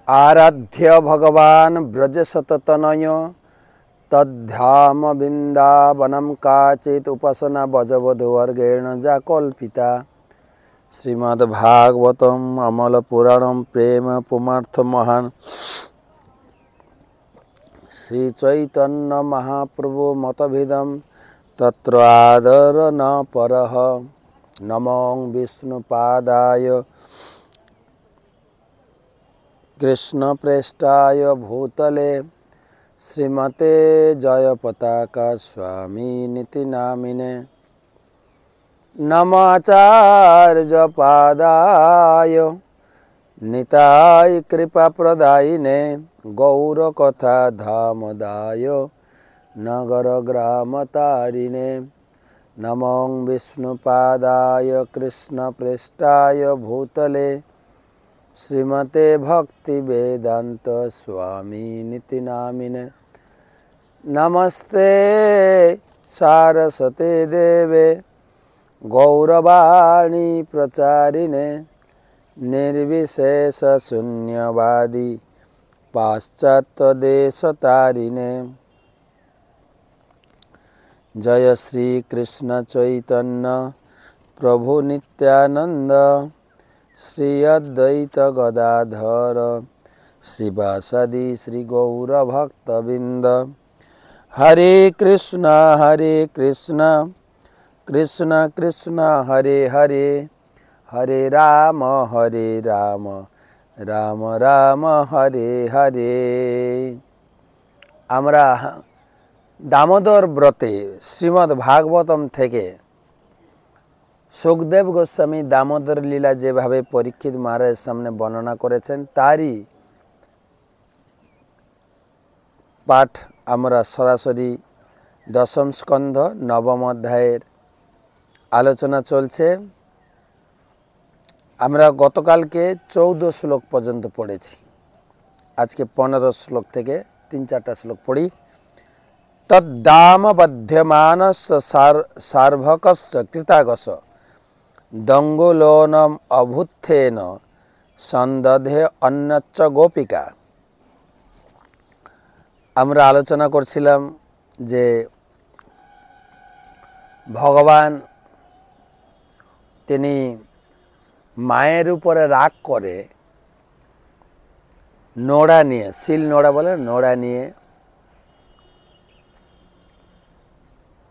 आराध्य भगवान ब्रजशततनय तद्धाम बिंदावनम काचित उपासना बजवधवर्गेण जा कल्पिता। श्रीमद्भागवतम अमल पुराणम प्रेम पुमार्थ महान श्री चैतन्य महाप्रभु मतभिदम तत्र आदर न परः। नमो विष्णुपादाय कृष्ण प्रेष्ठाय भूतले श्रीमते जयपताका स्वामी नीति नामिने। नमाचार्य पादाय निताय कृपा प्रदायिने गौर कथा धामदाय नगर ग्राम तारिणे। नमो विष्णुपादाय कृष्ण प्रेष्ठाय भूतले श्रीमते भक्ति वेदांत स्वामी नीति नामिने। नमस्ते सारस्वते देवे गौरवाणी प्रचारिणे निर्विशेष शून्यवादी पाश्चात्य देश तारिणे। जय श्री कृष्ण चैतन्य प्रभु नित्यानंद श्री अद्वैत गदाधर श्रीवासदि श्री गौर भक्तबिंद। हरे कृष्ण कृष्ण कृष्ण हरे हरे हरे राम राम राम हरे हरे। আমরা দামোদর ব্রতে শ্রীমদ্ ভাগবতম থেকে সুখদেব গোস্বামী দামোদর লীলা যেভাবে পরীক্ষিত মহারাজের সামনে বর্ণনা করেছেন তারই পাঠ আমরা সরাসরি দশম স্কন্ধ নবম অধ্যায়ের আলোচনা চলছে। আমরা গতকালকে 14 শ্লোক পর্যন্ত পড়েছি, আজকে 15 শ্লোক থেকে 3-4টা শ্লোক পড়ি। তদ্দাম বধ্যমানস্য সার্ভকস্য কৃতাগস দঙ্গুলোনম অভুত্থেন সন্দধে অন্যচ্চ গোপিকা। আমরা আলোচনা করছিলাম যে ভগবান তিনি মায়ের উপরে রাগ করে নোড়া নিয়ে, শিল নোড়া বলে, নোড়া নিয়ে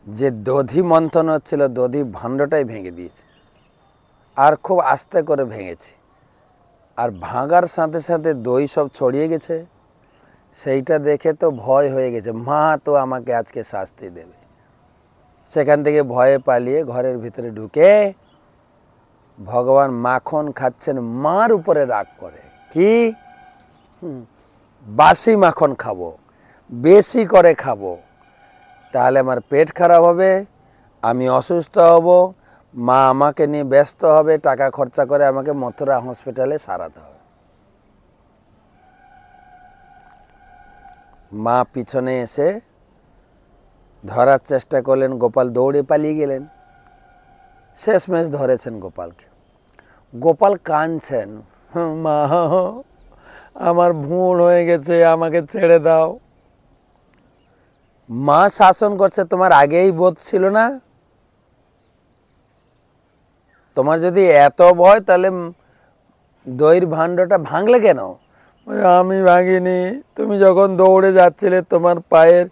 যে দধি মন্থন হচ্ছিল দধি ভাণ্ডটাই ভেঙে দিয়েছে, আর খুব আস্তে করে ভেঙেছে, আর ভাঙার সাথে সাথে দই সব ছড়িয়ে গেছে। সেইটা দেখে তো ভয় হয়ে গেছে, মা তো আমাকে আজকে শাস্তি দেবে। সেখান থেকে ভয়ে পালিয়ে ঘরের ভিতরে ঢুকে ভগবান মাখন খাচ্ছেন, মার উপরে রাগ করে কি বাসি মাখন খাবো, বেশি করে খাবো, তাহলে আমার পেট খারাপ হবে, আমি অসুস্থ হব, মা আমাকে নিয়ে ব্যস্ত হবে, টাকা খরচা করে আমাকে মথুরা হসপিটালে সারাতে হবে। মা পিছনে এসে ধরার চেষ্টা করলেন, গোপাল দৌড়ে পালিয়ে গেলেন, শেষমেশ ধরেছেন গোপালকে। গোপাল কাঁদছেন, মা আমার ভুল হয়ে গেছে, আমাকে ছেড়ে দাও। মা শাসন করছে, তোমার আগেই বোধ ছিল না? তোমার যদি এত ভয় তাহলে দইয়ের ভাণ্ডটা ভাঙলে কেন? আমি ভাঙিনি, তুমি যখন দৌড়ে যাচ্ছিলে তোমার পায়ের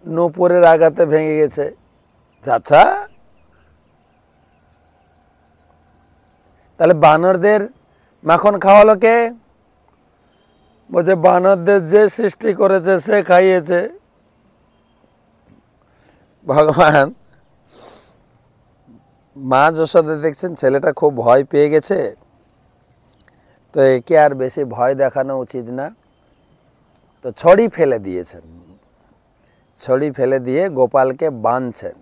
নুপুরের আঘাতে ভেঙে গেছে। আচ্ছা, তাহলে বানরদের মাখন খাওয়ালো কে? বলছে বানরদের যে সৃষ্টি করেছে সে খাইয়েছে। ভগবান মা যশোদা দেখছেন ছেলেটা খুব ভয় পেয়ে গেছে, তো একে আর বেশি ভয় দেখানো উচিত না, তো ছড়ি ফেলে দিয়েছেন। ছড়ি ফেলে দিয়ে গোপালকে বাঁধছেন।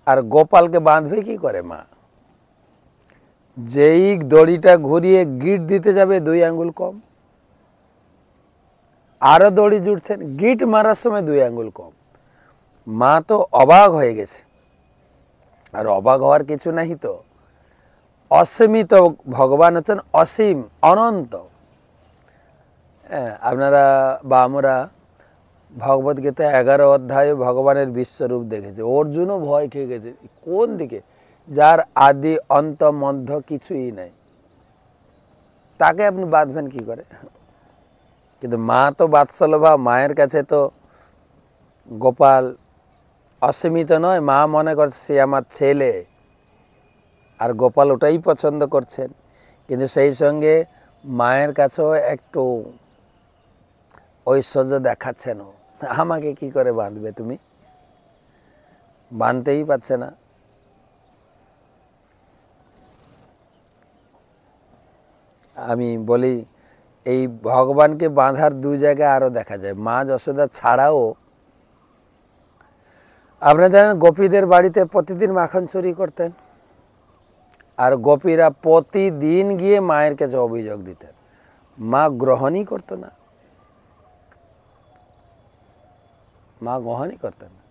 আর গোপালকে বাঁধবে কি করে মা? যেই দড়িটা ঘুরিয়ে গিট দিতে যাবে 2 আঙ্গুল কম, আরো দড়ি জুড়ছেন, গিট মারার সময় 2 আঙ্গুল কম। মা তো অবাক হয়ে গেছে। আর অবাক হওয়ার কিছু নাই, তো অসীমিত ভগবান হচ্ছেন অসীম অনন্ত। হ্যাঁ, আপনারা বা আমরা ভগবদ্গীতা 11 অধ্যায়ে ভগবানের বিশ্বরূপ দেখেছি। অর্জুনও ভয় খেয়ে গেছে, কোন দিকে, যার আদি অন্ত মধ্য কিছুই নাই, তাকে আপনি বাঁধবেন কি করে? কিন্তু মা তো বাৎসল্যভাব, মায়ের কাছে তো গোপাল অসীমিত নয়। মা মনে করছে সে আমার ছেলে, আর গোপাল ওটাই পছন্দ করছেন। কিন্তু সেই সঙ্গে মায়ের কাছেও একটু ঐশ্বর্য দেখাচ্ছেন। আমাকে কি করে বাঁধবে তুমি? বাঁধতেই পারছে না। আমি বলি এই ভগবানকে বাঁধার দুই জায়গায় আরও দেখা যায়। মা যশোদা ছাড়াও আপনারা জানেন গোপীদের বাড়িতে প্রতিদিন মাখন চুরি করতেন, আর গোপীরা প্রতিদিন গিয়ে মায়ের কাছে অভিযোগ দিতেন। মা গ্রহণই করতো না, মা গ্রহণই করতেন না।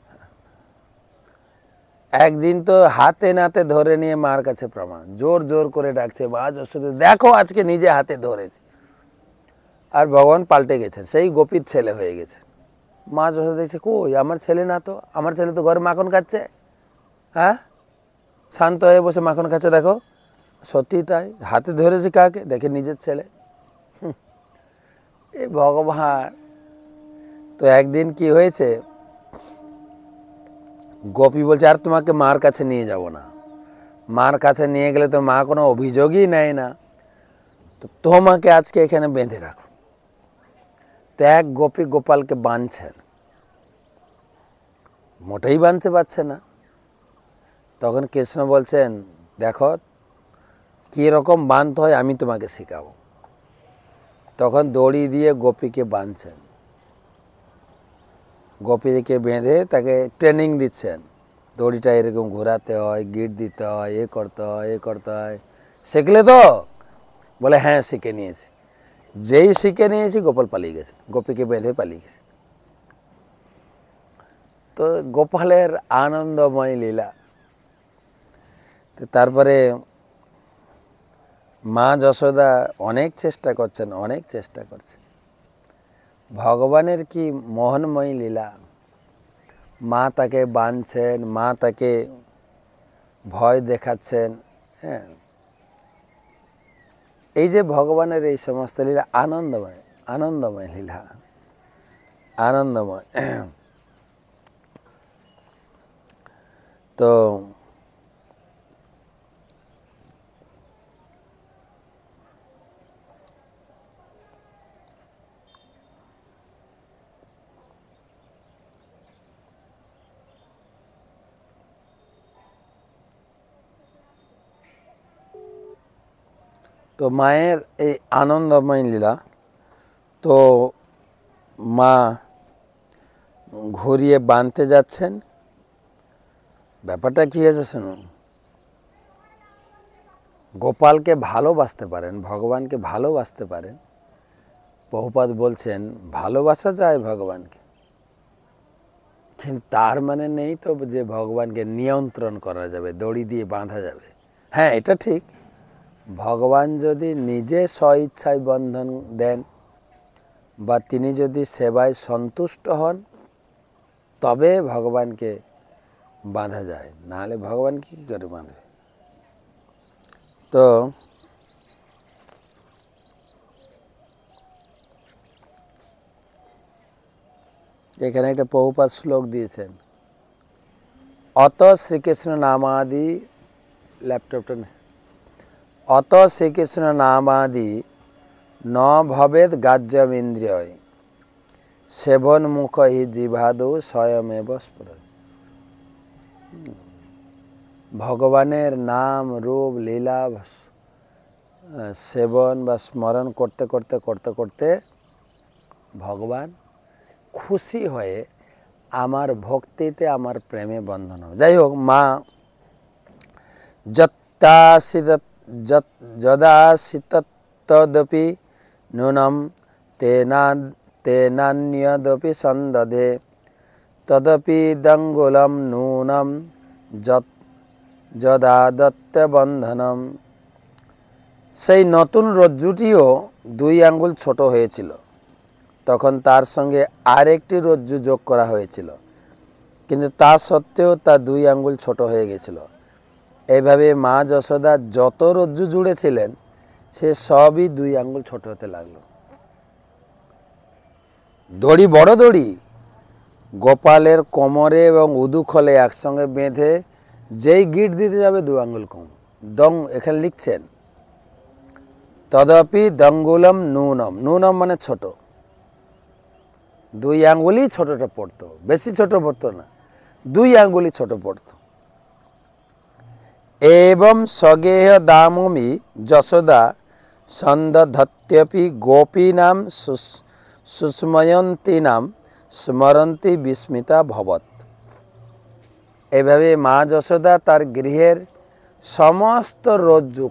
একদিন তো হাতে নাতে ধরে নিয়ে মার কাছে প্রমাণ, জোর জোর করে ডাকছে, মা যশোদা দেখো আজকে নিজে হাতে ধরেছে। আর ভগবান পাল্টে গেছেন, সেই গোপীর ছেলে হয়ে গেছে। মা যশোদা দেখছে, কই আমার ছেলে না তো, আমার ছেলে তো ঘরে মাখন খাচ্ছে। হ্যাঁ, শান্ত হয়ে বসে মাখন খাচ্ছে, দেখো সত্যি তাই, হাতে ধরেছে কাকে, দেখে নিজের ছেলে। এ ভগবান। তো একদিন কি হয়েছে, গোপী বলছে আর তোমাকে মার কাছে নিয়ে যাব না, মার কাছে নিয়ে গেলে তো মা কোনো অভিযোগই নেয় না, তো তোমাকে আজকে এখানে বেঁধে রাখো। তো এক গোপী গোপালকে বাঁধছেন, মোটেই বাঁধতে পারছে না। তখন কৃষ্ণ বলছেন, দেখো কীরকম বাঁধতে হয় আমি তোমাকে শেখাবো। তখন দড়ি দিয়ে গোপীকে বাঁধছেন, গোপীকে বেঁধে তাকে ট্রেনিং দিচ্ছেন। দড়িটা এরকম ঘোরাতে হয়, গিট দিতে হয়, এ করতে হয়, এ করতে হয়। শিখলে তো? বলে হ্যাঁ শিখে নিয়েছি। যেই শিখে নিয়েছি গোপাল পালিয়ে গেছে, গোপীকে বেঁধে পালিয়ে গেছে। তো গোপালের আনন্দময় লীলা। তো তারপরে মা যশোদা অনেক চেষ্টা করছেন, অনেক চেষ্টা করছেন। ভগবানের কি মোহনময়ী লীলা। মা তাকে বাঁধছেন, মা তাকে ভয় দেখাচ্ছেন। হ্যাঁ, এই যে ভগবানের এই সমস্ত লীলা আনন্দময়, আনন্দময় লীলা, আনন্দময়। তো তো মায়ের এই আনন্দময় লীলা। তো মা ঘুরিয়ে বাঁধতে যাচ্ছেন। ব্যাপারটা কী হয়েছে শুনুন। গোপালকে ভালোবাসতে পারেন, ভগবানকে ভালোবাসতে পারেন। প্রভুপাদ বলছেন ভালোবাসা যায় ভগবানকে, কিন্তু তার মানে নেই তো যে ভগবানকে নিয়ন্ত্রণ করা যাবে, দড়ি দিয়ে বাঁধা যাবে। হ্যাঁ, এটা ঠিক, ভগবান যদি নিজে স্বইচ্ছায় বন্ধন দেন বা তিনি যদি সেবায় সন্তুষ্ট হন, তবে ভগবানকে বাঁধা যায়, নাহলে ভগবান কী করে বাঁধবে? তো এখানে একটা প্রভুপাদ শ্লোক দিয়েছেন, অত শ্রীকৃষ্ণ নামাদি, ল্যাপটপটা নেই, অত শ্রীকৃষ্ণ নামাদি ন ভবেদ গাজ্যম ইন্দ্রিয় সেবন মুখ হি জিভাদৌ স্বয়মেব স্ফুরতি। ভগবানের নাম রূপ লীলা সেবন বা স্মরণ করতে করতে করতে করতে ভগবান খুশি হয়ে আমার ভক্তিতে, আমার প্রেমে বন্ধন হবে। যাই হোক, মা যদাসিতদপি নূনম তেনান্যদপি সন্দধে তদপি দঙ্গুলম নূনম যদাদত্ত বন্ধনম। সেই নতুন রজ্জুটিও 2 আঙ্গুল ছোট হয়েছিল, তখন তার সঙ্গে আরেকটি রজ্জু যোগ করা হয়েছিল, কিন্তু তা সত্ত্বেও তার 2 আঙ্গুল ছোট হয়ে গেছিল। এইভাবে মা যশোদা যত রজ্জু জুড়েছিলেন সে সবই 2 আঙ্গুল ছোট হতে লাগলো। দড়ি বড় দড়ি গোপালের কোমরে এবং উদুখলে একসঙ্গে বেঁধে যেই গিট দিতে যাবে 2 আঙ্গুল কম। দং এখানে লিখছেন তদপি দঙ্গুলম নুনম, নুনম মানে ছোট, 2 আঙ্গুলই ছোটটা পড়তো, বেশি ছোট পড়তো না, 2 আঙ্গুলই ছোট পড়তো। এবং সগেহ দামমি যশোদা সন্দধত্যপি গোপীনাম সুস্ময়ন্তী নাম স্মরন্তি বিস্মিতা ভবত। এভাবে মা যশোদা তার গৃহের সমস্ত রজ্জু,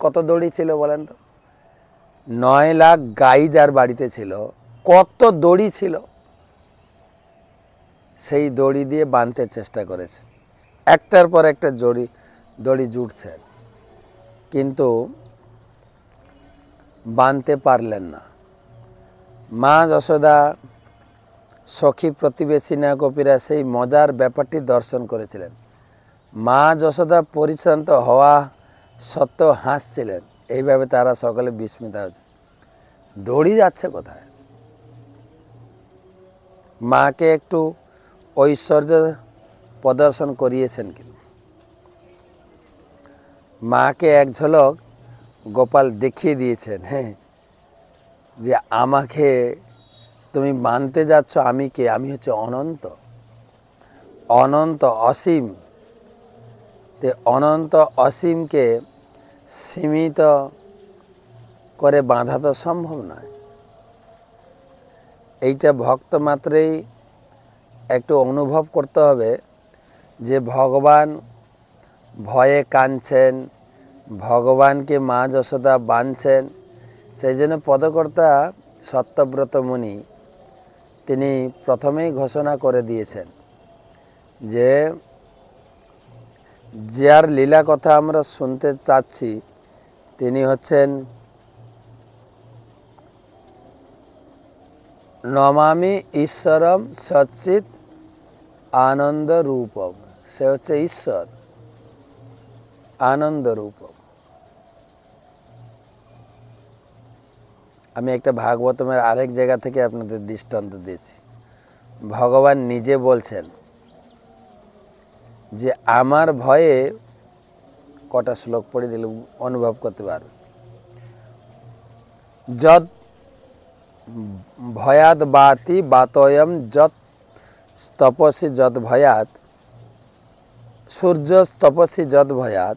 কত দড়ি ছিল বলেন তো? 9 লাখ গাই যার বাড়িতে ছিল, কত দড়ি ছিল, সেই দড়ি দিয়ে বাঁধতে চেষ্টা করেছে। একটার পর একটা দড়ি জুটছেন, কিন্তু বাঁধতে পারলেন না। মা যশোদা সখী প্রতিবেশিনা গোপীরা সেই মজার ব্যাপারটি দর্শন করেছিলেন। মা যশোদা পরিশ্রান্ত হওয়া সত্ত্বেও হাসছিলেন। এইভাবে তারা সকলে বিস্মিত হয়েছে, দড়ি যাচ্ছে কোথায়? মাকে একটু ঐশ্বর্য প্রদর্শন করিয়েছেন, কিন্তু মাকে এক ঝলক গোপাল দেখিয়ে দিয়েছেন, হ্যাঁ, যে আমাকে তুমি মানতে যাচ্ছ, আমি কে? আমি হচ্ছে অনন্ত, অনন্ত অসীম। তে অনন্ত অসীমকে সীমিত করে বাঁধা তো সম্ভব নয়। এইটা ভক্ত মাত্রেই একটু অনুভব করতে হবে যে ভগবান ভয়ে কাঁদছেন, ভগবানকে মা যশোদা বাঁধছেন। সেই জন্য পদকর্তা সত্যব্রত মুনি তিনি প্রথমেই ঘোষণা করে দিয়েছেন যে যার লীলা কথা আমরা শুনতে চাচ্ছি তিনি হচ্ছেন নমামি ঈশ্বরম সচ্চিত আনন্দ রূপম। সে হচ্ছে ঈশ্বর আনন্দ রূপম। আমি একটা ভাগবতমের আরেক জায়গা থেকে আপনাদের দৃষ্টান্ত দিয়েছি। ভগবান নিজে বলছেন যে আমার ভয়ে, কটা শ্লোক পড়ে দিলে অনুভব করতে পারবে। যদ ভয়াদ বাতি বাতয়ম যত তপসী যদ ভয়াত সূর্য তপসী যদ ভয়াত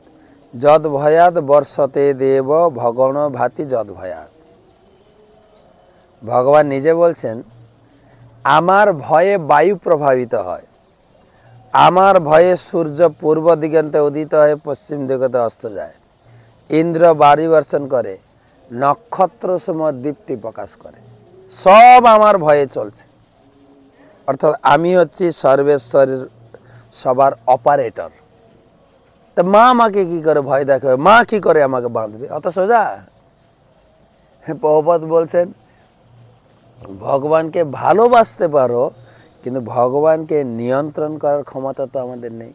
যদ ভয়াত বর্ষতে দেব ভগণ ভাতি যদ ভয়াত। ভগবান নিজে বলছেন আমার ভয়ে বায়ু প্রভাবিত হয়, আমার ভয়ে সূর্য পূর্ব দিগন্তে উদিত হয়ে পশ্চিম দিগন্তে অস্ত যায়, ইন্দ্র বায়ু বর্ষণ করে, নক্ষত্র সময় দীপ্তি প্রকাশ করে, সব আমার ভয়ে চলছে। অর্থাৎ আমি হচ্ছি সর্বেশ্বরের সবার অপারেটর। তা মা আমাকে কি করে ভয় দেখাবে? মা কি করে আমাকে বাঁধবে? অত সোজা? প্রভুপাদ বলছেন ভগবানকে ভালোবাসতে পারো, কিন্তু ভগবানকে নিয়ন্ত্রণ করার ক্ষমতা তো আমাদের নেই।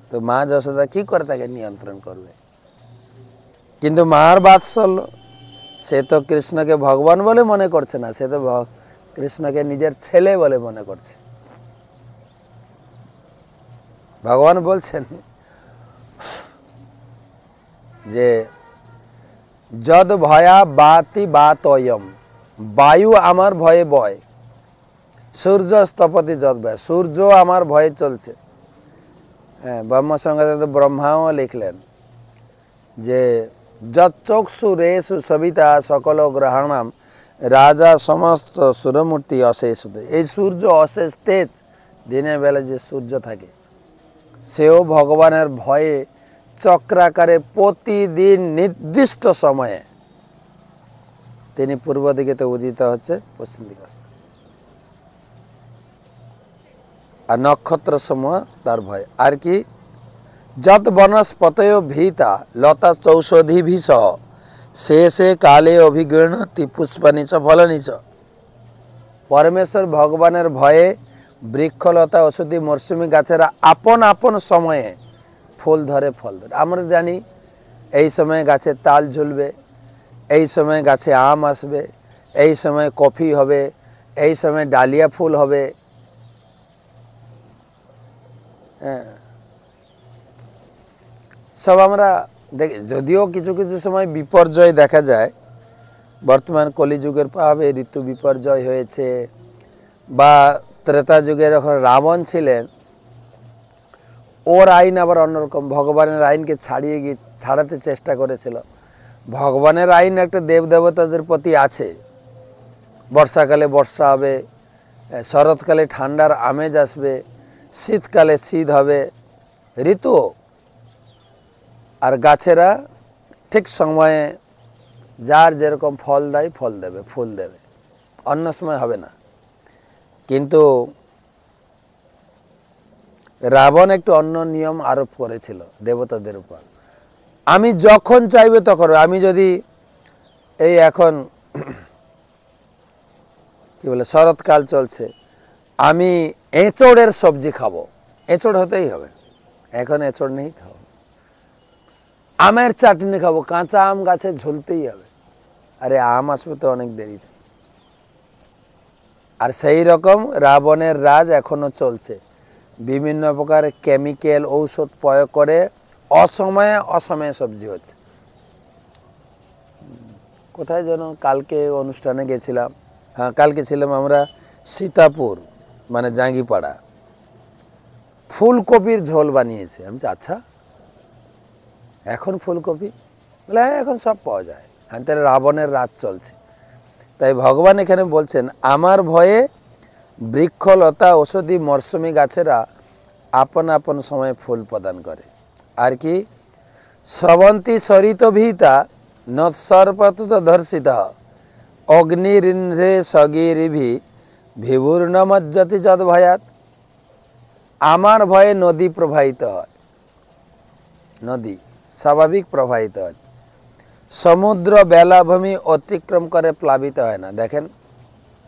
তো মা যশোদা কি করে তাকে নিয়ন্ত্রণ করবে? কিন্তু মার বাৎসল্য, সে তো কৃষ্ণকে ভগবান বলে মনে করছে না, সে তো কৃষ্ণকে নিজের ছেলে বলে মনে করছে। ভগবান বলছেন যে যদ ভয়া বাতি বাতয়ম, বায়ু আমার ভয়ে বয়, সূর্য স্থপতি যদ ভয়, সূর্য আমার ভয়ে চলছে। হ্যাঁ, ব্রহ্মসংহিতাতে ব্রহ্মাও লিখলেন যে যচ্চক্ষু রেষু সবিতা সকল গ্রহাণাম রাজা সমস্ত সুরমূর্তি অশেষ। এই সূর্য অশেষ তেজ, দিনের বেলা যে সূর্য থাকে সেও ভগবানের ভয়ে চক্রাকারে প্রতিদিন নির্দিষ্ট সময়ে তিনি পূর্ব দিকেতে উদিত হচ্ছে, পশ্চিম দিকে অস্ত। আর নক্ষত্র সমূহ তার ভয়। আর কি যত বনস্পতয় ভীতা লতা চৌষধি ভীষ শেষে কালে অভিগৃহণতি পুষ্পানি চ ফলানি চ। পরমেশ্বর ভগবানের ভয়ে বৃক্ষলতা ওষুধি মরশুমি গাছেরা আপন আপন সময়ে ফুল ধরে ফল ধরে। আমরা জানি এই সময় গাছে তাল ঝুলবে, এই সময় গাছে আম আসবে, এই সময় কফি হবে, এই সময় ডালিয়া ফুল হবে। হ্যাঁ, সব আমরা দেখি। যদিও কিছু কিছু সময় বিপর্যয় দেখা যায়, বর্তমান কলিযুগের প্রভাবে ঋতু বিপর্যয় হয়েছে, বা ত্রেতা যুগে যখন রাবণ ছিলেন ওর আইন আবার অন্যরকম, ভগবানের আইনকে ছাড়াতে চেষ্টা করেছিল। ভগবানের আইন একটা দেবদেবতাদের প্রতি আছে, বর্ষাকালে বর্ষা হবে, শরৎকালে ঠান্ডার আমেজ আসবে, শীতকালে শীত হবে, ঋতু। আর গাছেরা ঠিক সময়ে যার যেরকম ফল দেয় ফল দেবে, ফুল দেবে, অন্য সময় হবে না। কিন্তু রাবণ একটু অন্য নিয়ম আরোপ করেছিল দেবতাদের উপর। আমি যখন চাইবে তখন, আমি যদি এই এখন কি বলে শরৎকাল চলছে, আমি এঁচড়ের সবজি খাবো, এঁচড় হতেই হবে, এখন এঁচড় নেই তো। আমের চাটনি খাবো, কাঁচা আম গাছে ঝুলতেই হবে, আরে আম আসবে তো অনেক দেরিতে। আর সেই রকম রাবণের রাজ এখনো চলছে, বিভিন্ন প্রকার কেমিক্যাল ঔষধ প্রয়োগ করে অসময়ে অসময়ে সবজি হচ্ছে। কোথায় যেন কালকে অনুষ্ঠানে গেছিলাম, হ্যাঁ কালকে ছিলাম আমরা সীতাপুর, মানে জাঙ্গিপাড়া, ফুলকপির ঝোল বানিয়েছে। আমি বলছি আচ্ছা এখন ফুলকপি, বলে হ্যাঁ এখন সব পাওয়া যায়। হ্যাঁ, তাহলে রাবণের রাজ চলছে। তাই ভগবান এখানে বলছেন আমার ভয়ে বৃক্ষলতা ঔষধি মরশুমি গাছেরা আপন আপন সময়ে ফুল প্রদান করে। আর কি, স্রবন্তী সরিত ভীতা নৎসর্পতুত ধর্ষিত অগ্নিরিন্ধ্রে সগিরিভি ভিভূর্ণমজ্জতি যদ ভয়াত। আমার ভয়ে নদী প্রবাহিত হয়, নদী স্বাভাবিক প্রবাহিত আছে, সমুদ্র বেলাভূমি অতিক্রম করে প্লাবিত হয় না। দেখেন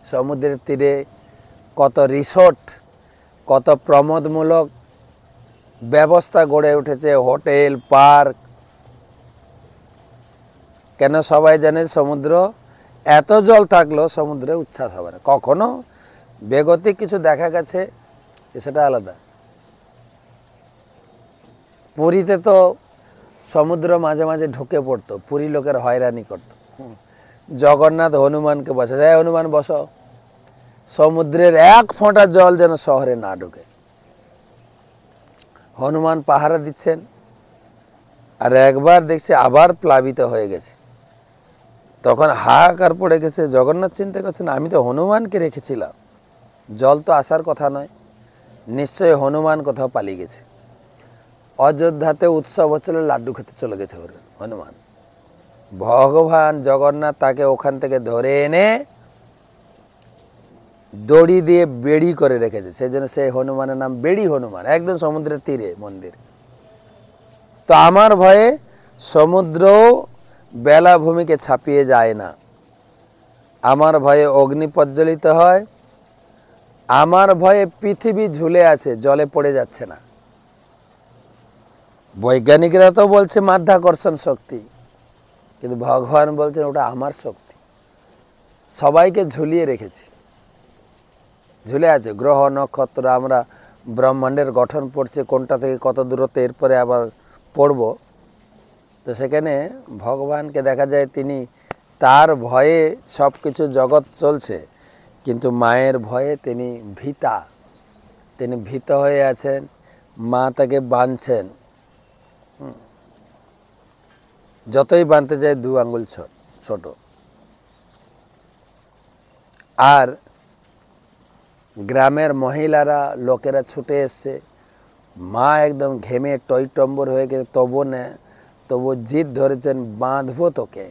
সমুদ্রের তীরে কত রিসোর্ট, কত প্রমোদমূলক ব্যবস্থা গড়ে উঠেছে, হোটেল, পার্ক। কেন সবাই জানে সমুদ্র, এত জল থাকলেও সমুদ্রে উচ্ছ্বাস হবে না। কখনো বেগতিক কিছু দেখা গেছে সেটা আলাদা। পুরীতে তো সমুদ্র মাঝে মাঝে ঢুকে পড়তো, পুরী লোকের হয়রানি করতো। জগন্নাথ হনুমানকে বসে যায়, হনুমান বসো, সমুদ্রের এক ফোঁটা জল যেন শহরে না ঢুকে। হনুমান পাহারা দিচ্ছেন, আর একবার দেখছে আবার প্লাবিত হয়ে গেছে, তখন হাহাকার পড়ে গেছে। জগন্নাথ চিন্তা করছেন আমি তো হনুমানকে রেখেছিলাম, জল তো আসার কথা নয়, নিশ্চয়ই হনুমান কোথাও পালিয়ে গেছে। অযোধ্যাতে উৎসব হচ্ছিল, লাড্ডু খেতে চলে গেছে হনুমান। ভগবান জগন্নাথ তাকে ওখান থেকে ধরে এনে দড়ি দিয়ে বেড়ি করে রেখেছে, সেই জন্য সেই হনুমানের নাম বেড়ি হনুমান, একদম সমুদ্রের তীরে মন্দির। তো আমার ভয়ে সমুদ্র বেলাভূমিকে ছাপিয়ে যায় না, আমার ভয়ে অগ্নি প্রজ্বলিত হয়, আমার ভয়ে পৃথিবী ঝুলে আছে, জলে পড়ে যাচ্ছে না। বৈজ্ঞানিকরা তো বলছে মাধ্যাকর্ষণ শক্তি, কিন্তু ভগবান বলছেন ওটা আমার শক্তি, সবাইকে ঝুলিয়ে রেখেছি, ঝুলে আছে। গ্রহ নক্ষত্র, আমরা ব্রহ্মাণ্ডের গঠন পড়ছে কোনটা থেকে কত দূরত্বে, এরপরে আবার পড়ব। তো সেখানে ভগবানকে দেখা যায় তিনি তার ভয়ে সব কিছু জগৎ চলছে, কিন্তু মায়ের ভয়ে তিনি ভীতা, তিনি ভীত হয়ে আছেন, মা তাকে বাঁধছেন। যতই বাঁধতে যায় 2 আঙ্গুল ছোট। আর গ্রামের মহিলারা লোকেরা ছুটে এসছে, মা একদম ঘেমে টইটম্বর হয়ে গেছে, তবু জিদ ধরেছেন বাঁধবো তোকে।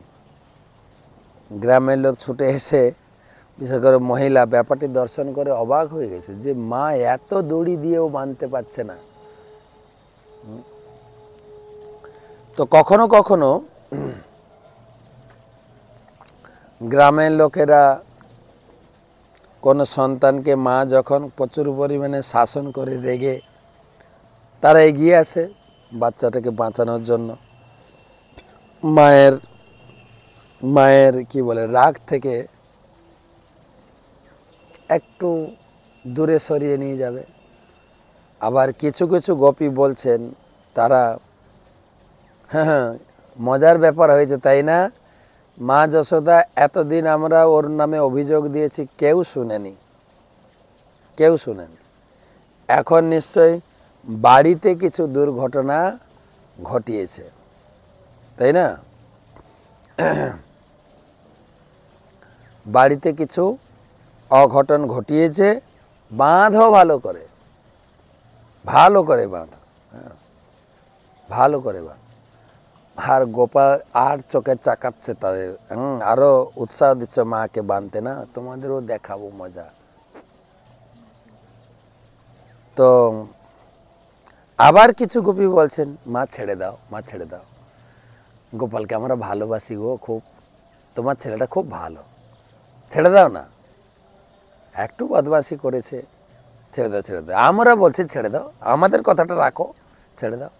গ্রামের লোক ছুটে এসে, বিশেষ করে মহিলা, ব্যাপারটি দর্শন করে অবাক হয়ে গেছে যে মা এত দড়ি দিয়েও বাঁধতে পারছে না। তো কখনো কখনো গ্রামের লোকেরা কোনো সন্তানকে মা যখন প্রচুর পরিমাণে শাসন করে রেগে তারা এগিয়ে আসে বাচ্চাটাকে বাঁচানোর জন্য। মায়ের কি বলে রাগ থেকে একটু দূরে সরিয়ে নিয়ে যাবে। আবার কিছু কিছু গোপী বলছেন তারা হ্যাঁ মজার ব্যাপার হয়েছে তাই না, মা যশোদা এতদিন আমরা ওর নামে অভিযোগ দিয়েছি, কেউ শুনেনি। এখন নিশ্চয়ই বাড়িতে কিছু দুর্ঘটনা ঘটিয়েছে, তাই না? বাড়িতে কিছু অঘটন ঘটিয়েছে, বাঁধো ভালো করে বাঁধো, হ্যাঁ ভালো করে বাঁধ। আর গোপাল আর চোখে চাকাচ্ছে তাদের, আরো উৎসাহ দিচ্ছে মাকে বাঁধতে, না তোমাদেরও দেখাবো মজা। তো আবার কিছু গোপী বলছেন মা ছেড়ে দাও, গোপালকে আমরা ভালোবাসি গো খুব, তোমার ছেলেটা খুব ভালো, ছেড়ে দাও না, একটু বদমাশি করেছে, ছেড়ে দাও। আমরা বলছি ছেড়ে দাও, আমাদের কথাটা রাখো, ছেড়ে দাও।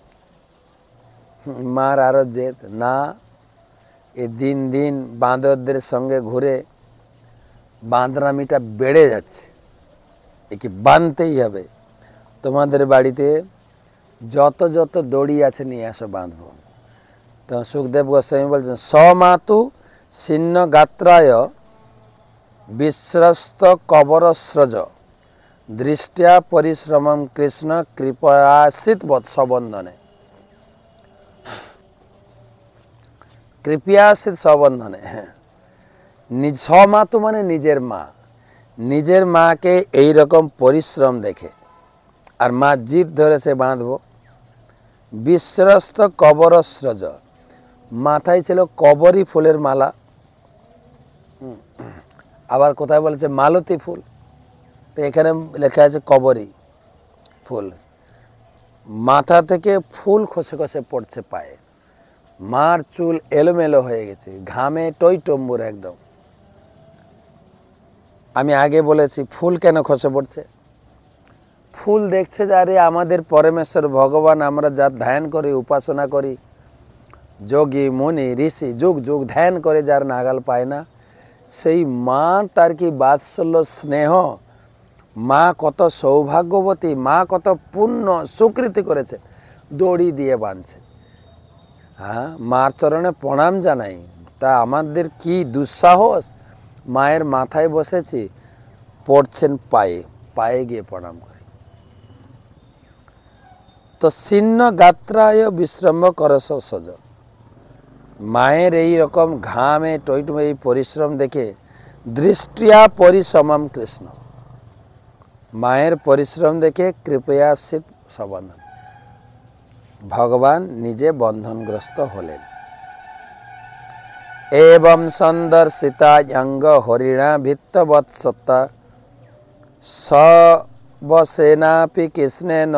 মার আরো জেদ, না এ দিন দিন বাঁদরদের সঙ্গে ঘুরে বাঁদরামিটা বেড়ে যাচ্ছে, একে বাঁধতেই হবে। তোমাদের বাড়িতে যত যত দড়ি আছে নিয়ে আসো, বাঁধবো। তো সুখদেব গোস্বামী বলছেন সমাতু ছিন্ন গাত্রায় বিস্রস্ত কবরস্রজ দৃষ্টিয়া পরিশ্রমম কৃষ্ণ কৃপয়াসিত সবন্ধনে। কৃপয়াসিত সবন্ধনে, হ্যাঁ সমাতু মানে নিজের মাকে এই রকম পরিশ্রম দেখে আর মা জিদ ধরেছে বাঁধবো। বিস্রস্ত কবরস্রজ, মাথায় ছিল কবরী ফুলের মালা, আবার কোথায় বলেছে মালতী ফুল, তো এখানে লেখা আছে কবরী ফুল। মাথা থেকে ফুল খসে খসে পড়ছে পায়ে, মার চুল এলোমেলো হয়ে গেছে, ঘামে টইটম্বুর একদম। আমি আগে বলেছি ফুল কেন খসে পড়ছে, ফুল দেখছে যে আরে আমাদের পরমেশ্বর ভগবান, আমরা যার ধ্যান করি উপাসনা করি, যোগী মুনি ঋষি যুগ যুগ ধ্যান করে যার নাগাল পায় না, সেই মা তার কি বাৎসল্য স্নেহ, মা কত সৌভাগ্যবতী, মা কত পুণ্য সুকৃতি করেছে, দড়ি দিয়ে বাঁধছে। হ্যাঁ মার চরণে প্রণাম জানাই, তা আমাদের কি দুঃসাহস, মায়ের মাথায় বসেছি, পড়ছেন পায়ে গিয়ে প্রণাম করি। তো ছিন্ন গাত্রায় বিশ্রম্ভ করস সজ, মায়ের এই রকম ঘামে টইটুমে এই পরিশ্রম দেখে দৃষ্টিয়া পরিশ্রমম কৃষ্ণ, মায়ের পরিশ্রম দেখে কৃপয়াসিত সবন্ধন, ভগবান নিজে বন্ধনগ্রস্ত হলেন। এবং সন্দর্শিতা অঙ্গ হরিণা ভিত্তবৎসত্তা সবসেনাপি কৃষ্ণেন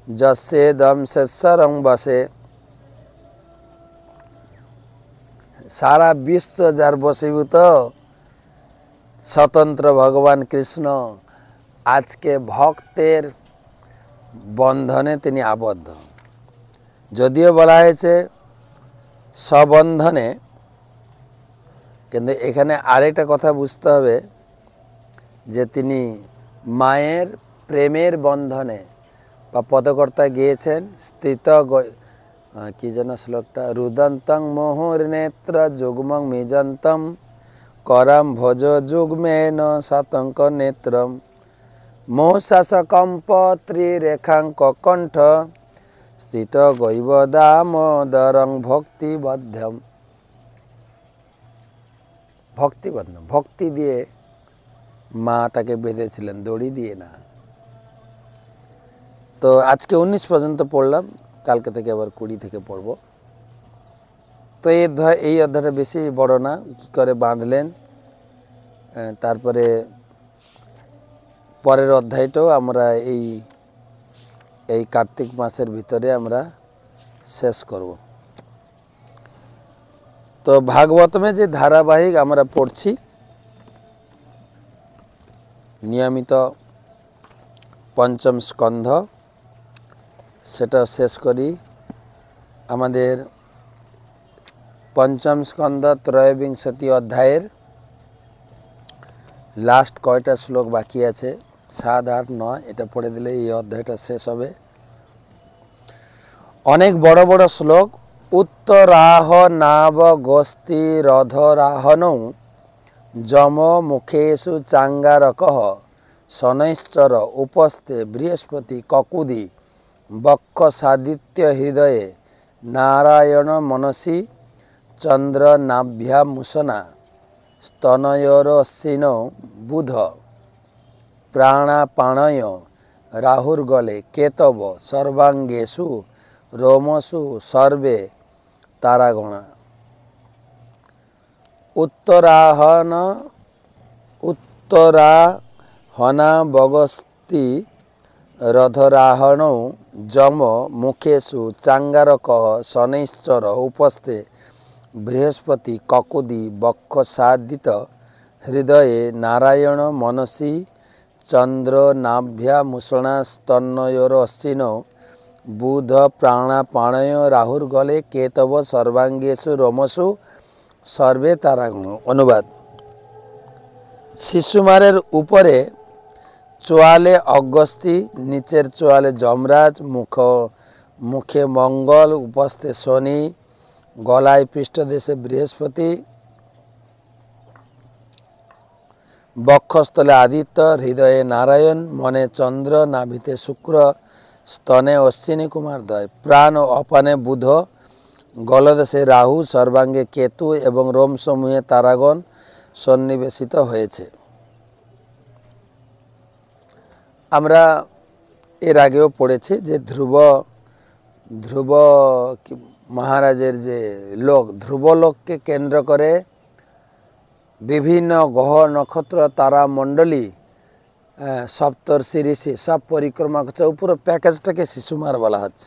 যস্যেদম শেষরং বসে। সারা বিশ্ব যার বশীভূত স্বতন্ত্র ভগবান কৃষ্ণ আজকে ভক্তের বন্ধনে তিনি আবদ্ধ। যদিও বলা হয়েছে সবন্ধনে, কিন্তু এখানে আরেকটা কথা বুঝতে হবে যে তিনি মায়ের প্রেমের বন্ধনে, বা পদকর্তা গিয়েছেন স্থিত কি যেন শ্লোকটা, রুদন্তং মোহর নেত্র যুগ্মং মিজন্তম করম ভোজ যুগ্মেন সাতঙ্ক নেত্রম মোহশাসকম্প ত্রিরেখাঙ্ক কণ্ঠ স্থিত গৈব দামোদরং ভক্তিবদ্ধম। ভক্তি দিয়ে মা তাকে বেঁধেছিলেন, দড়ি দিয়ে না। তো আজকে 19 পর্যন্ত পড়লাম, কালকে থেকে আবার 20 থেকে পড়ব। তো এই অধ্যায়টা বেশি বড় না, কি করে বাঁধলেন, তারপরে পরের অধ্যায়টাও আমরা এই কার্তিক মাসের ভিতরে আমরা শেষ করব। তো ভাগবতমে যে ধারাবাহিক আমরা পড়ছি, নিয়মিত পঞ্চম স্কন্ধ সেটা শেষ করি। আমাদের পঞ্চম স্কন্ধ ত্রয়োবিংশতি অধ্যায়ের লাস্ট কয়টা শ্লোক বাকি আছে, 7, 8, 9, এটা পড়ে দিলে এই অধ্যায়টা শেষ হবে। অনেক বড় বড় শ্লোক। উত্তরাহ নাব গোস্তি রধরাহনৌ যম মুখেষু চাঙ্গারকঃ শনৈশ্চর উপস্থে বৃহস্পতি ককুদি বক্ষ সাদিত্য হৃদয়ে নারায়ণ মনসি চন্দ্র নাভ্যামূষণা স্তনয়োরশ্বিন বুধ প্রাণাপাণয় রাহুর্গলে কেতব সর্বাঙ্গেষু রোমসু সর্বে তারাগণা। উত্তরাহনা বগস্তি রধরাহণৌ যম মুখেষু চাঙ্গারকঃ শনৈশ্চর উপস্থে বৃহস্পতি ককুদি বক্ষসাদিত হৃদয়ে নারায়ণ মনসি চন্দ্র নাভ্যামূষণা স্তন্যয়োরশ্বিন বুধ প্রাণাপাণয় রাহুর্গলে কেতব সর্বাঙ্গেষু রোমসু সর্বে তারাগণ। অনুবাদ: শিশুমারের উপরে চোয়ালে অগস্তি, নিচের চোয়ালে যমরাজ, মুখে মঙ্গল, উপস্থে শনি, গলায় পৃষ্ঠদেশে বৃহস্পতি, বক্ষস্থলে আদিত্য, হৃদয়ে নারায়ণ, মনে চন্দ্র, নাভিতে শুক্র, স্তনে অশ্বিনী কুমারদ্বয়, প্রাণ ও অপানে বুধ, গলদেশে রাহু, সর্বাঙ্গে কেতু এবং রোমসমূহে তারাগণ সন্নিবেশিত হয়েছে। আমরা এর আগেও পড়েছি যে ধ্রুব মহারাজের যে লোক, ধ্রুবলোককে কেন্দ্র করে বিভিন্ন গ্রহ নক্ষত্র তারা মণ্ডলী সপ্তর্ষি ঋষি সব পরিক্রমা করছে। পুরো প্যাকেজটাকে শিশুমার বলা হচ্ছে।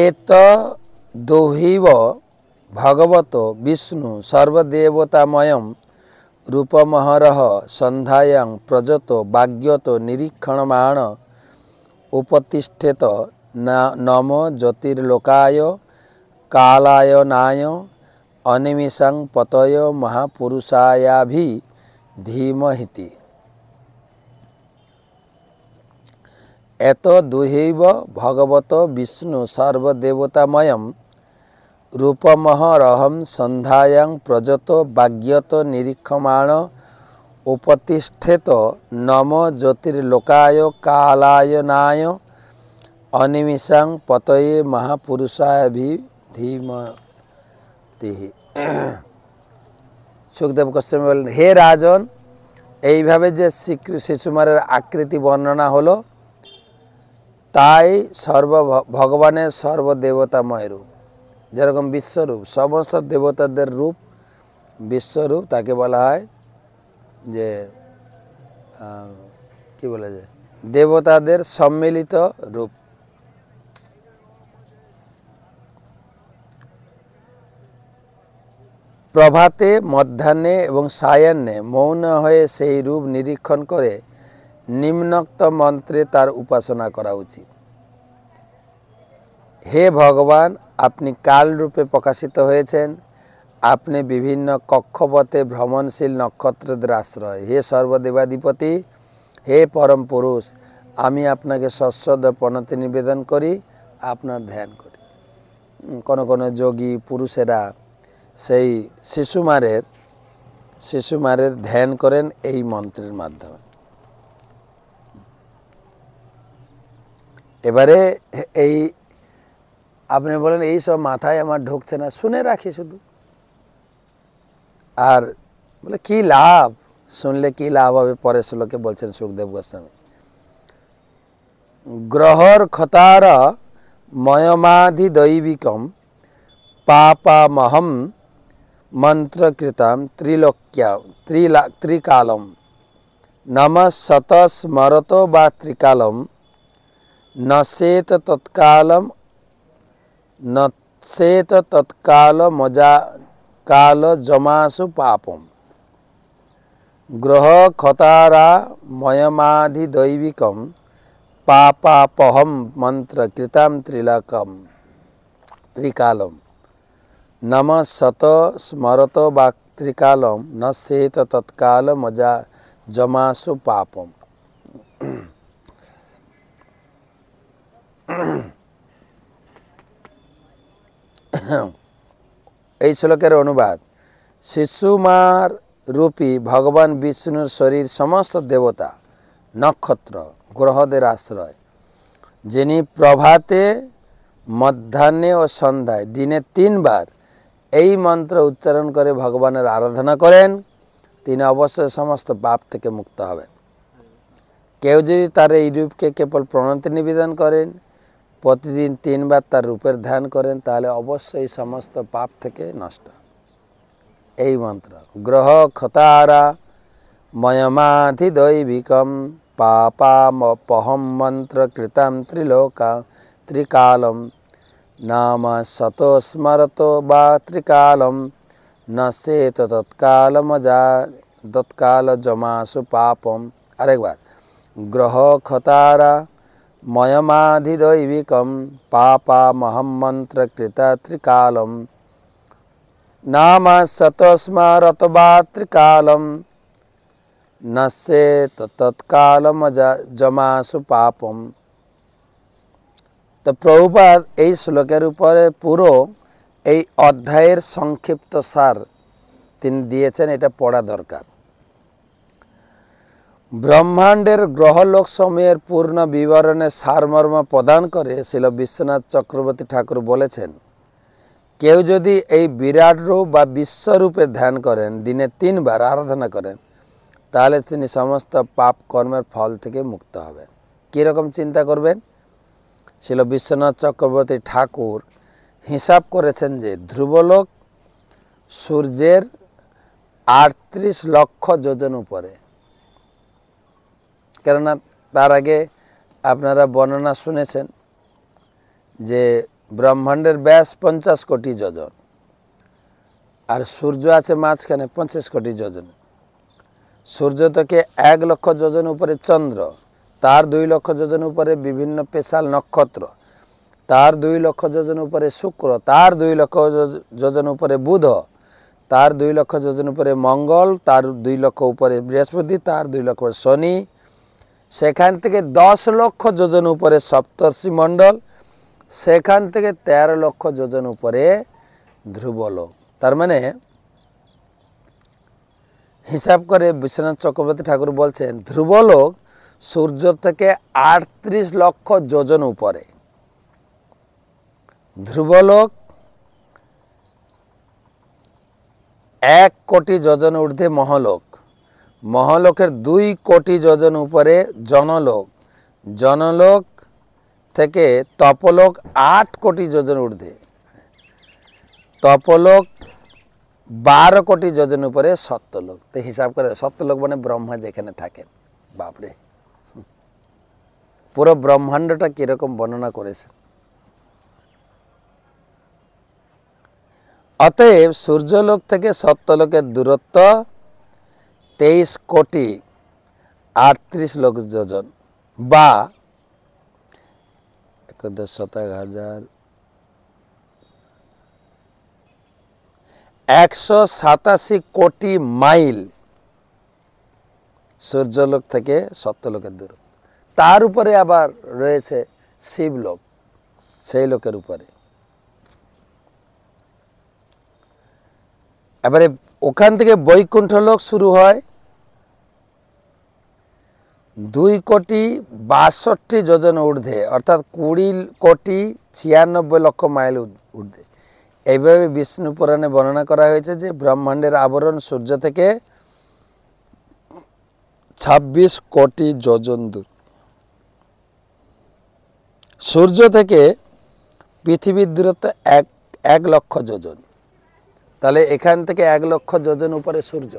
এত দৈব ভগবত বিষ্ণু সর্বদেবতাময়ম রূপমহরহ সন্ধ্যায়াং প্রযত বাগ্যত নিরীক্ষণমাণ উপতিষ্ঠেত নম জ্যোতির্লোকায় কালায়নায় অনিমিষং পতয় মহাপুরুষায়াভি ধীমহিতি। এত দুহৈব ভগবত বিষ্ণু সর্বদেবতাময়ম রূপমহরহম সন্ধ্যায়াং প্রযত বাগ্যত নিরীক্ষমাণ উপতিষ্ঠেত নম জ্যোতির্লোকায় কালায়নায় অনিমিষং পতয়ে মহাপুরুষায়াভি ধীমতি। সুখদেব গোস্বামী বলেন, হে রাজন, এইভাবে যে শিশুমারের আকৃতি বর্ণনা হলো তাই ভগবানের সর্বদেবতাময় রূপ, যেরকম বিশ্বরূপ, সমস্ত দেবতাদের রূপ বিশ্বরূপ, তাকে বলা হয় যে কি বলা যায়, দেবতাদের সম্মিলিত রূপ। প্রভাতে, মধ্যাহ্নে এবং সায়াহ্নে মৌন হয়ে সেই রূপ নিরীক্ষণ করে নিম্নোক্ত মন্ত্রে তার উপাসনা করা উচিত। হে ভগবান, আপনি কাল রূপে প্রকাশিত হয়েছেন। আপনি বিভিন্ন কক্ষপথে ভ্রমণশীল নক্ষত্রদের আশ্রয়। হে সর্বদেবাধিপতি, হে পরম পুরুষ, আমি আপনাকে সশ্রদ্ধ প্রণতি নিবেদন করি, আপনার ধ্যান করি। কোন কোন যোগী পুরুষেরা সেই শিশুমারের ধ্যান করেন এই মন্ত্রের মাধ্যমে। এবারে এই আপনি বলেন এই সব মাথায় আমার ঢুকছে না, শুনে রাখি শুধু। আর বলে কি লাভ, শুনলে কি লাভ হবে, পরের শ্লোকে বলছেন সুখদেব গোস্বামী। গ্রহর ক্ষতার ময়মাধি দৈবিকম পাপামহম মন্ত্রকৃতম ত্রিকালম নমঃ শত স্মরত বা ত্রিকালম নশেত তৎকাল মজা কাল জমাসু পাপম। গ্রহ খতারা ময়মাধিদৈবিকম পাপাপহম মন্ত্র কৃতাম ত্রিকালম নম শত স্মরত বা ত্রিকালম ন সেত তৎকাল মজা জমাসু পাপম। এই শ্লোকের অনুবাদ: শিশুমার রূপী ভগবান বিষ্ণুর শরীর সমস্ত দেবতা, নক্ষত্র, গ্রহদের আশ্রয়, যিনি প্রভাতে, মধ্যাহ্নে ও সন্ধ্যায় দিনে 3 বার এই মন্ত্র উচ্চারণ করে ভগবানের আরাধনা করেন, তিনি অবশ্যই সমস্ত পাপ থেকে মুক্ত হবেন। কেউ যদি তার এই রূপকে কেবল প্রণতি নিবেদন করেন, প্রতিদিন 3 বার তার রূপের ধ্যান করেন, তাহলে অবশ্যই সমস্ত পাপ থেকে নষ্ট। এই মন্ত্র গ্রহ খতারা ময়মাধিদৈবিকম পাপাপহম মন্ত্র কৃতম ত্রিকালম নাম শত স্মরত বা ত্রিকালম ন সেত তৎকাল জমাসু পাপম। আরেকবার, গ্রহ খতারা ময়মাধিদৈবিকম পাপামহম মন্ত্র কৃত ত্রিকালম নাম শত স্মরত বা ত্রিকালম ন সেত তৎকাল জমাসু পাপম। তো প্রভুপাদ এই শ্লোকের উপরে পুরো এই অধ্যায়ের সংক্ষিপ্ত সার তিনি দিয়েছেন, এটা পড়া দরকার। ব্রহ্মাণ্ডের গ্রহলোক সমূহের পূর্ণ বিবরণে সারমর্ম প্রদান করে শ্রীল বিশ্বনাথ চক্রবর্তী ঠাকুর বলেছেন, কেউ যদি এই বিরাট রূপ বা বিশ্বরূপে ধ্যান করেন, দিনে 3 বার আরাধনা করেন, তাহলে তিনি সমস্ত পাপ কর্মের ফল থেকে মুক্ত হবেন। কীরকম চিন্তা করবেন? শ্রীল বিশ্বনাথ চক্রবর্তী ঠাকুর হিসাব করেছেন যে ধ্রুবলোক সূর্যের 38 লক্ষ যোজন উপরে। কেননা তার আগে আপনারা বর্ণনা শুনেছেন যে ব্রহ্মাণ্ডের ব্যাস 50 কোটি যোজন, আর সূর্য আছে মাঝখানে 25 কোটি যোজন। সূর্য থেকে 1 লক্ষ যোজন উপরে চন্দ্র, তার 2 লক্ষ যোজন উপরে বিভিন্ন স্পেশাল নক্ষত্র, তার 2 লক্ষ যোজন উপরে শুক্র, তার 2 লক্ষ যোজন উপরে বুধ, তার 2 লক্ষ যোজন উপরে মঙ্গল, তার 2 লক্ষ উপরে বৃহস্পতি, তার 2 লক্ষ শনি, সেখান থেকে 10 লক্ষ যোজন উপরে সপ্তর্ষি মণ্ডল, সেখান থেকে 13 লক্ষ যোজন উপরে ধ্রুবলোক। তার মানে হিসাব করে বিশ্বনাথ চক্রবর্তী ঠাকুর বলছেন, ধ্রুবলোক সূর্য থেকে 38 লক্ষ যোজন উপরে। ধ্রুবলোক 1 কোটি যোজন ঊর্ধ্বে মহলোক, মহলোকের 2 কোটি যোজন উপরে জনলোক, জনলোক থেকে তপলোক 8 কোটি যোজন ঊর্ধ্বে, তপলোক 12 কোটি যোজন উপরে সত্যলোক। তো হিসাব করে সত্যলোক মানে ব্রহ্মা যেখানে থাকেন। বাপরে, পুরো ব্রহ্মাণ্ডটা কিরকম বর্ণনা করেছে। অতএব সূর্যলোক থেকে সত্যলোকের দূরত্ব 23 কোটি 38 লক্ষ যোজন বা 187 কোটি মাইল সূর্যলোক থেকে সত্যলোকের দূরত্ব। তার উপরে আবার রয়েছে শিবলোক, সেই লোকের উপরে। এবারে ওখান থেকে বৈকুণ্ঠ লোক শুরু হয় 2 কোটি 62 যোজন ঊর্ধ্বে, অর্থাৎ 20 কোটি 96 লক্ষ মাইল ঊর্ধ্বে। এইভাবে বিষ্ণু পুরাণে বর্ণনা করা হয়েছে যে ব্রহ্মাণ্ডের আবরণ সূর্য থেকে 26 কোটি যোজন দূর। সূর্য থেকে পৃথিবীর দূরত্ব 1 লক্ষ যোজন। তাহলে এখান থেকে 1 লক্ষ যোজন উপরে সূর্য,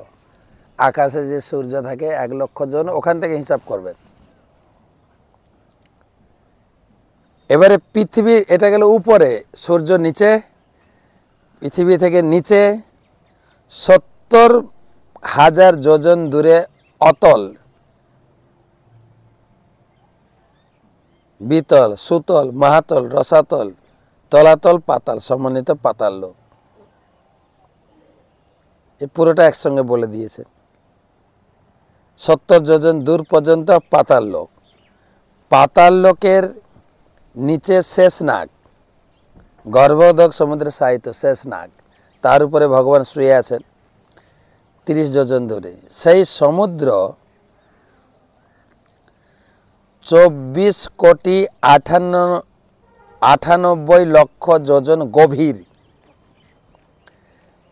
আকাশে যে সূর্য থাকে 1 লক্ষ যোজন, ওখান থেকে হিসাব করবেন। এবারে পৃথিবী, এটা গেল উপরে, সূর্য নিচে, পৃথিবী থেকে নিচে 70 হাজার যোজন দূরে অতল, বিতল, সুতল, মহাতল, রসাতল, তলাতল, পাতাল, সমন্বিত পাতাল লোক। এই পুরোটা একসঙ্গে বলে দিয়েছে। 70 যোজন দূর পর্যন্ত পাতাল লোক। পাতাল লোকের নিচে শেষ নাগ, গর্ভোদক সমুদ্রে সাহিত্য শেষ নাগ, তার উপরে ভগবান শুয়ে আছেন 30 যোজন দূরে। সেই সমুদ্র 24 কোটি 98 লক্ষ যোজন গভীর।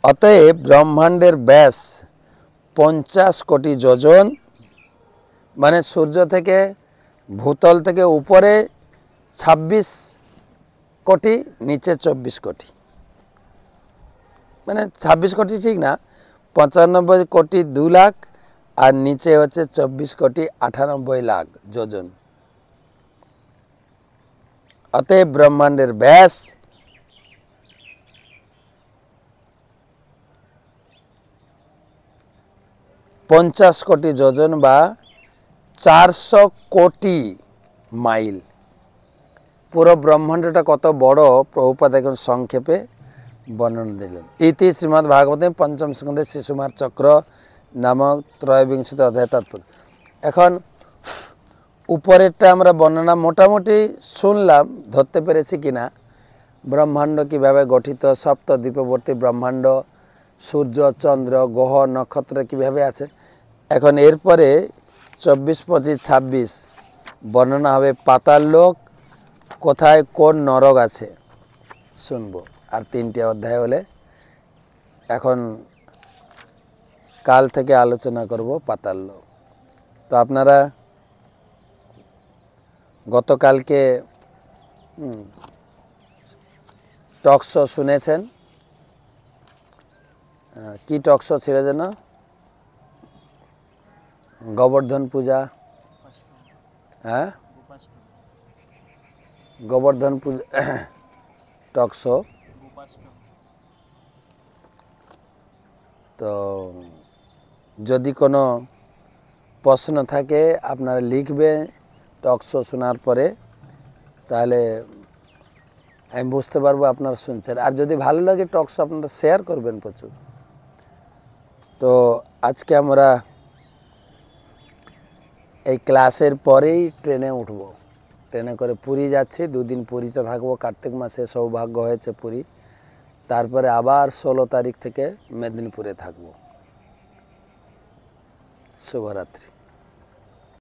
অতএব ব্রহ্মাণ্ডের ব্যাস 50 কোটি যোজন, মানে সূর্য থেকে ভূতল থেকে উপরে 26 কোটি, নিচে 24 কোটি, মানে 26 কোটি ঠিক না, 95 কোটি 2 লাখ, আর নিচে হচ্ছে 24 কোটি 98 লাখ যোজন। অতএব ব্রহ্মাণ্ডের ব্যাস 50 কোটি যোজন বা 400 কোটি মাইল। পুরো ব্রহ্মাণ্ডটা কত বড় প্রভুপাদ এখন সংক্ষেপে বর্ণনা দিলেন। ইতি শ্রীমদ্ ভাগবতে পঞ্চম স্কন্ধে শিশুমার চক্র নামক ত্রয়োবিংশতি অধ্যায় তাৎপর্য। এখন উপরেরটা আমরা বর্ণনা মোটামুটি শুনলাম, ধরতে পেরেছি কিনা, ব্রহ্মাণ্ড কিভাবে গঠিত, সপ্ত দ্বীপবর্তী ব্রহ্মাণ্ড, সূর্য, চন্দ্র, গ্রহ, নক্ষত্র কিভাবে আছে। এখন এরপরে 24, 25, 26 বর্ণনা হবে পাতাল লোক, কোথায় কোন নরক আছে শুনবো। আর 3টে অধ্যায় হলে এখন কাল থেকে আলোচনা করব পাতাল লোক। তো আপনারা গতকালকে টক শো শুনেছেন। কি টক শো ছিল যেন? গোবর্ধন পূজা, হ্যাঁ গোবর্ধন পূজা টক শো। তো যদি কোনো প্রশ্ন থাকে আপনারা লিখবে টক শো শোনার পরে, তাহলে আমি বুঝতে পারবো আপনারা শুনছেন। আর যদি ভালো লাগে টক শো আপনারা শেয়ার করবেন প্রচুর। তো আজকে আমরা এই ক্লাসের পরেই ট্রেনে উঠব, ট্রেনে করে পুরী যাচ্ছি। 2 দিন পুরীতে থাকবো, কার্তিক মাসে সৌভাগ্য হয়েছে পুরী। তারপরে আবার 16 তারিখ থেকে মেদিনীপুরে থাকবো। শুভরাত্রি।